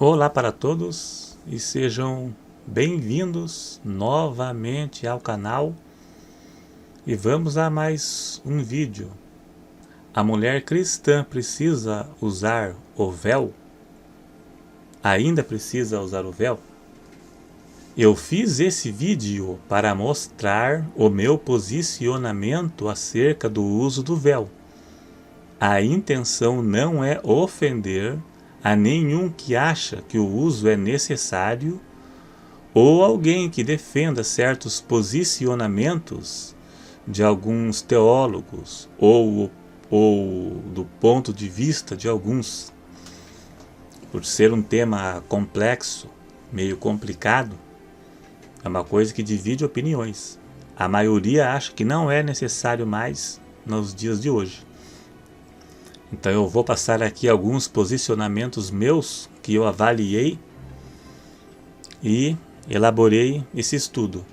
Olá para todos e sejam bem-vindos novamente ao canal. E vamos a mais um vídeo. A mulher cristã precisa usar o véu? Ainda precisa usar o véu? Eu fiz esse vídeo para mostrar o meu posicionamento acerca do uso do véu. A intenção não é ofender a nenhum que acha que o uso é necessário ou alguém que defenda certos posicionamentos de alguns teólogos ou do ponto de vista de alguns. Por ser um tema complexo, meio complicado, é uma coisa que divide opiniões. A maioria acha que não é necessário mais nos dias de hoje. Então eu vou passar aqui alguns posicionamentos meus que eu avaliei e elaborei esse estudo.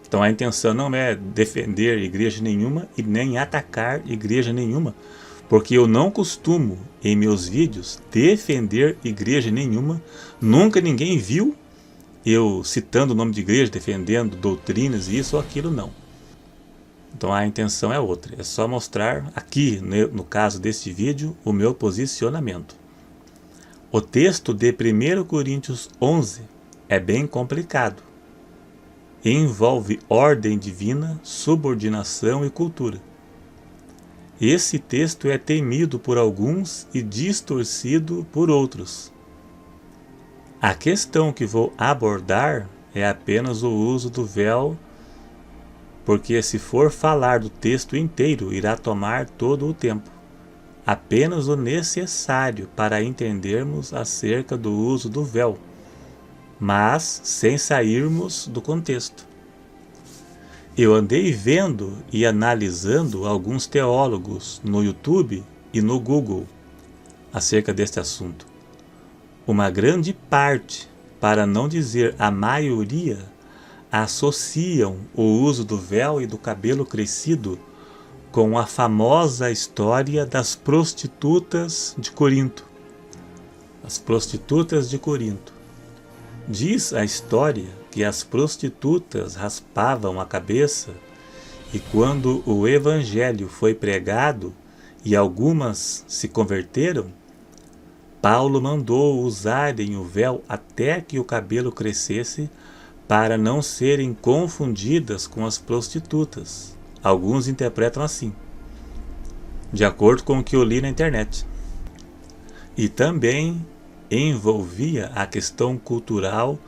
Então a intenção não é defender igreja nenhuma e nem atacar igreja nenhuma, porque eu não costumo em meus vídeos defender igreja nenhuma. Nunca ninguém viu eu citando o nome de igreja, defendendo doutrinas, isso ou aquilo, não. Então a intenção é outra, é só mostrar aqui, no caso deste vídeo, o meu posicionamento. O texto de 1 Coríntios 11 é bem complicado. Envolve ordem divina, subordinação e cultura. Esse texto é temido por alguns e distorcido por outros. A questão que vou abordar é apenas o uso do véu, porque se for falar do texto inteiro, irá tomar todo o tempo. Apenas o necessário para entendermos acerca do uso do véu, mas sem sairmos do contexto. Eu andei vendo e analisando alguns teólogos no YouTube e no Google acerca deste assunto. Uma grande parte, para não dizer a maioria, associam o uso do véu e do cabelo crescido com a famosa história das prostitutas de Corinto. As prostitutas de Corinto. Diz a história que as prostitutas raspavam a cabeça e quando o evangelho foi pregado e algumas se converteram, Paulo mandou usarem o véu até que o cabelo crescesse para não serem confundidas com as prostitutas. Alguns interpretam assim, de acordo com o que eu li na internet. E também envolvia a questão cultural,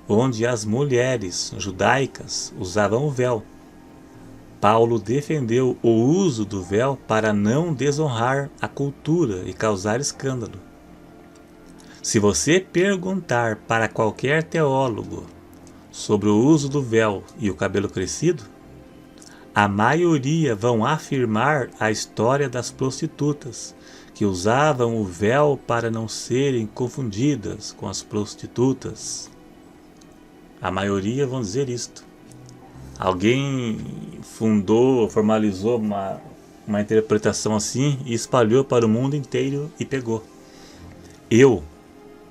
onde as mulheres judaicas usavam o véu. Paulo defendeu o uso do véu para não desonrar a cultura e causar escândalo. Se você perguntar para qualquer teólogo sobre o uso do véu e o cabelo crescido, a maioria vão afirmar a história das prostitutas, que usavam o véu para não serem confundidas com as prostitutas. A maioria vão dizer isto. Alguém formalizou uma interpretação assim e espalhou para o mundo inteiro e pegou.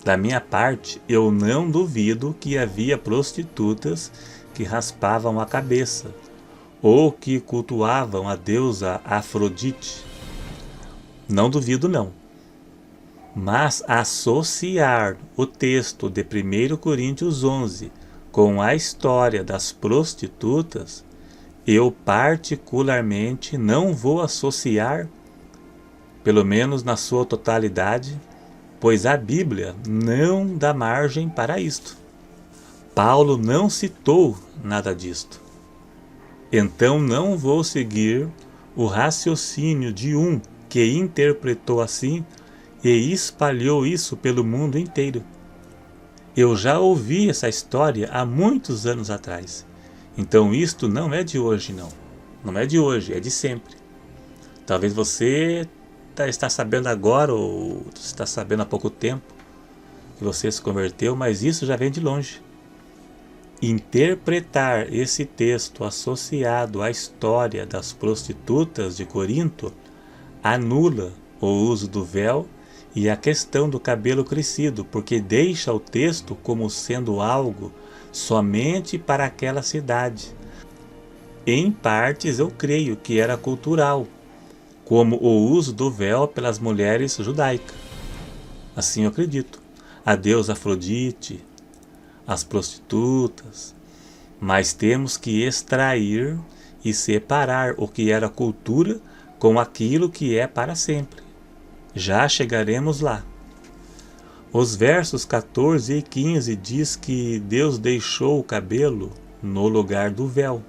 Da minha parte, eu não duvido que havia prostitutas que raspavam a cabeça ou que cultuavam a deusa Afrodite. Não duvido não. Mas associar o texto de 1 Coríntios 11 com a história das prostitutas, eu particularmente não vou associar, pelo menos na sua totalidade, pois a Bíblia não dá margem para isto. Paulo não citou nada disto. Então não vou seguir o raciocínio de um que interpretou assim e espalhou isso pelo mundo inteiro. Eu já ouvi essa história há muitos anos atrás. Então isto não é de hoje, não. Não é de hoje, é de sempre. Talvez você está sabendo agora ou está sabendo há pouco tempo que você se converteu, mas isso já vem de longe. Interpretar esse texto associado à história das prostitutas de Corinto anula o uso do véu e a questão do cabelo crescido, porque deixa o texto como sendo algo somente para aquela cidade. Em partes eu creio que era cultural, como o uso do véu pelas mulheres judaicas. Assim eu acredito. A deusa Afrodite, as prostitutas, mas temos que extrair e separar o que era cultura com aquilo que é para sempre. Já chegaremos lá. Os versos 14 e 15 diz que Deus deixou o cabelo no lugar do véu.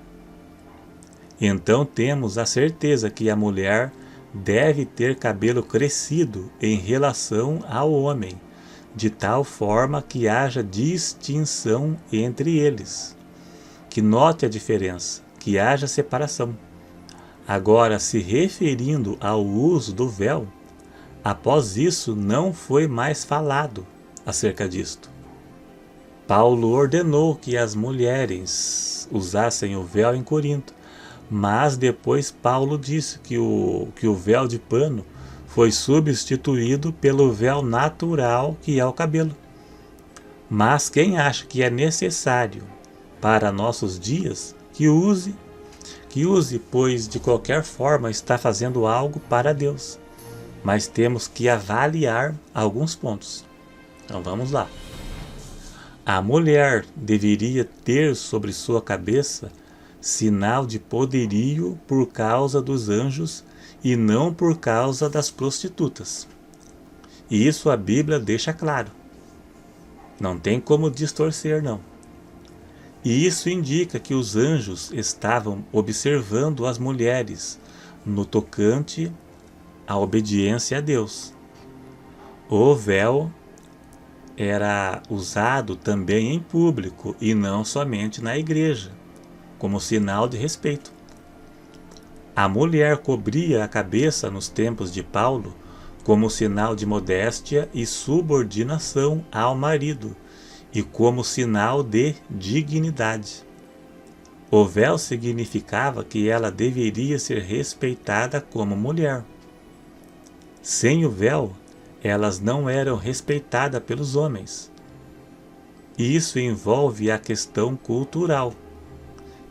Então temos a certeza que a mulher deve ter cabelo crescido em relação ao homem, de tal forma que haja distinção entre eles, que note a diferença, que haja separação. Agora, se referindo ao uso do véu, após isso não foi mais falado acerca disto. Paulo ordenou que as mulheres usassem o véu em Corinto, mas depois Paulo disse que o véu de pano foi substituído pelo véu natural que é o cabelo. Mas quem acha que é necessário para nossos dias, que use, pois de qualquer forma está fazendo algo para Deus. Mas temos que avaliar alguns pontos. Então vamos lá. A mulher deveria ter sobre sua cabeça sinal de poderio por causa dos anjos e não por causa das prostitutas. E isso a Bíblia deixa claro. Não tem como distorcer, não. E isso indica que os anjos estavam observando as mulheres no tocante à obediência a Deus. O véu era usado também em público e não somente na igreja, como sinal de respeito. A mulher cobria a cabeça nos tempos de Paulo como sinal de modéstia e subordinação ao marido e como sinal de dignidade. O véu significava que ela deveria ser respeitada como mulher. Sem o véu, elas não eram respeitadas pelos homens. Isso envolve a questão cultural.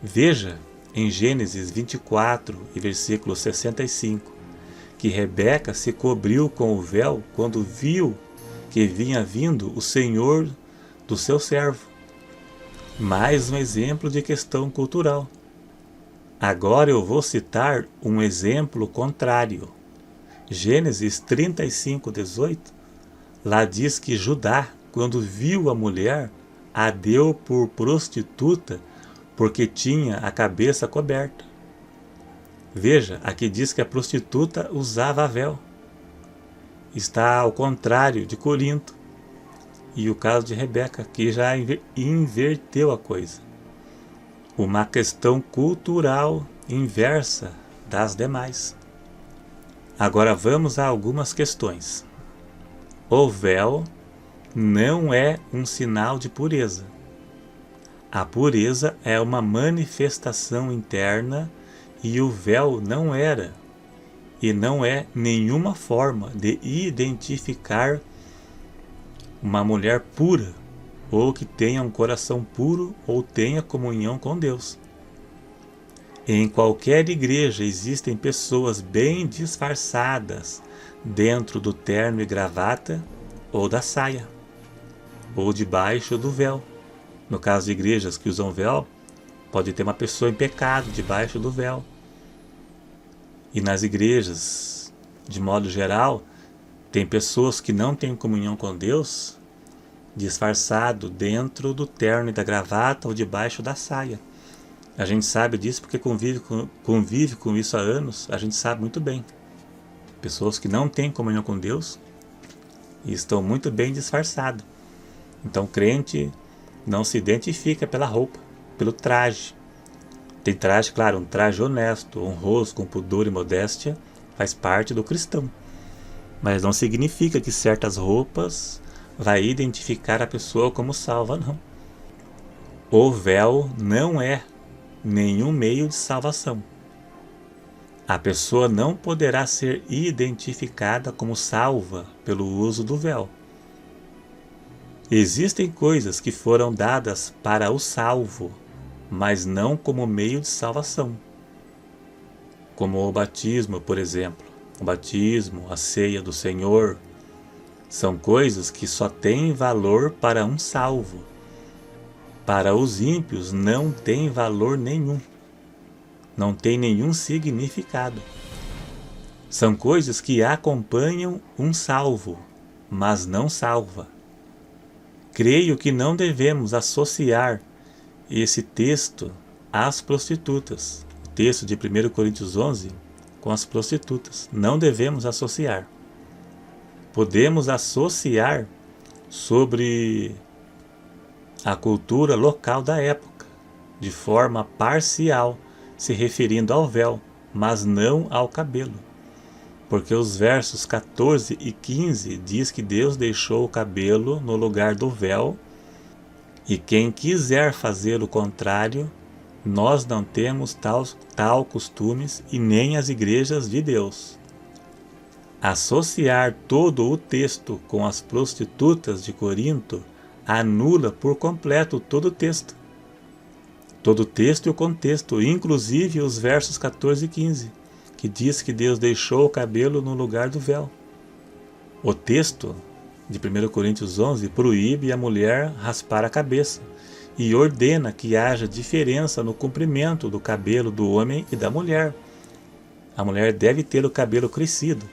Veja em Gênesis 24 e versículo 65, que Rebeca se cobriu com o véu quando viu que vinha vindo o Senhor do seu servo. Mais um exemplo de questão cultural. Agora eu vou citar um exemplo contrário. Gênesis 35, 18, lá diz que Judá, quando viu a mulher, a deu por prostituta porque tinha a cabeça coberta. Veja, aqui diz que a prostituta usava véu. Está ao contrário de Corinto e o caso de Rebeca, que já inverteu a coisa. Uma questão cultural inversa das demais. Agora vamos a algumas questões. O véu não é um sinal de pureza. A pureza é uma manifestação interna e o véu não era e não é nenhuma forma de identificar uma mulher pura ou que tenha um coração puro ou tenha comunhão com Deus. Em qualquer igreja existem pessoas bem disfarçadas dentro do terno e gravata ou da saia ou debaixo do véu. No caso de igrejas que usam véu, pode ter uma pessoa em pecado debaixo do véu. E nas igrejas, de modo geral, tem pessoas que não têm comunhão com Deus, disfarçado dentro do terno e da gravata ou debaixo da saia. A gente sabe disso porque convive com isso há anos, a gente sabe muito bem. Pessoas que não têm comunhão com Deus e estão muito bem disfarçados. Então, crente não se identifica pela roupa, pelo traje. Tem traje, claro, um traje honesto, honroso, com pudor e modéstia, faz parte do cristão. Mas não significa que certas roupas vai identificar a pessoa como salva, não. O véu não é nenhum meio de salvação. A pessoa não poderá ser identificada como salva pelo uso do véu. Existem coisas que foram dadas para o salvo, mas não como meio de salvação. Como o batismo, por exemplo. O batismo, a ceia do Senhor, são coisas que só têm valor para um salvo. Para os ímpios não tem valor nenhum. Não tem nenhum significado. São coisas que acompanham um salvo, mas não salva. Creio que não devemos associar esse texto às prostitutas. O texto de 1 Coríntios 11 com as prostitutas. Não devemos associar. Podemos associar sobre a cultura local da época, de forma parcial, se referindo ao véu, mas não ao cabelo. Porque os versos 14 e 15 diz que Deus deixou o cabelo no lugar do véu, e quem quiser fazer o contrário, nós não temos tal costumes e nem as igrejas de Deus. Associar todo o texto com as prostitutas de Corinto anula por completo todo o texto. Todo o texto e o contexto, inclusive os versos 14 e 15, que diz que Deus deixou o cabelo no lugar do véu. O texto de 1 Coríntios 11 proíbe a mulher raspar a cabeça e ordena que haja diferença no comprimento do cabelo do homem e da mulher. A mulher deve ter o cabelo crescido,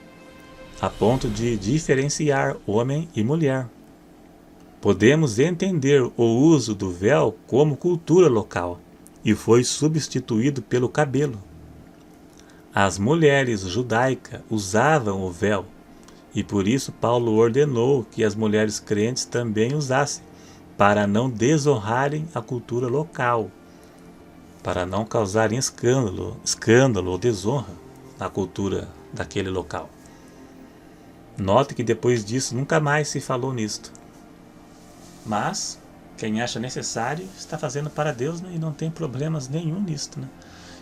a ponto de diferenciar homem e mulher. Podemos entender o uso do véu como cultura local, e foi substituído pelo cabelo. As mulheres judaicas usavam o véu, e por isso Paulo ordenou que as mulheres crentes também usassem, para não desonrarem a cultura local, para não causarem escândalo ou desonra na cultura daquele local. Note que depois disso nunca mais se falou nisto. Mas quem acha necessário está fazendo para Deus, né? E não tem problemas nenhum nisto, né?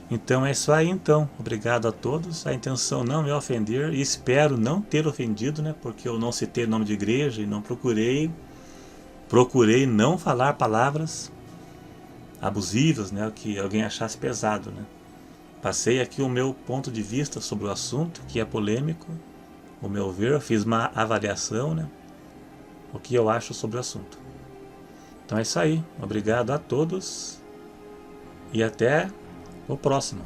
Então é isso aí então. Obrigado a todos. A intenção não é ofender e espero não ter ofendido, né? Porque eu não citei nome de igreja e não procurei não falar palavras abusivas, né? Que alguém achasse pesado, né? Passei aqui o meu ponto de vista sobre o assunto, que é polêmico. O meu ver, eu fiz uma avaliação, né? O que eu acho sobre o assunto. Então é isso aí. Obrigado a todos e até o próximo.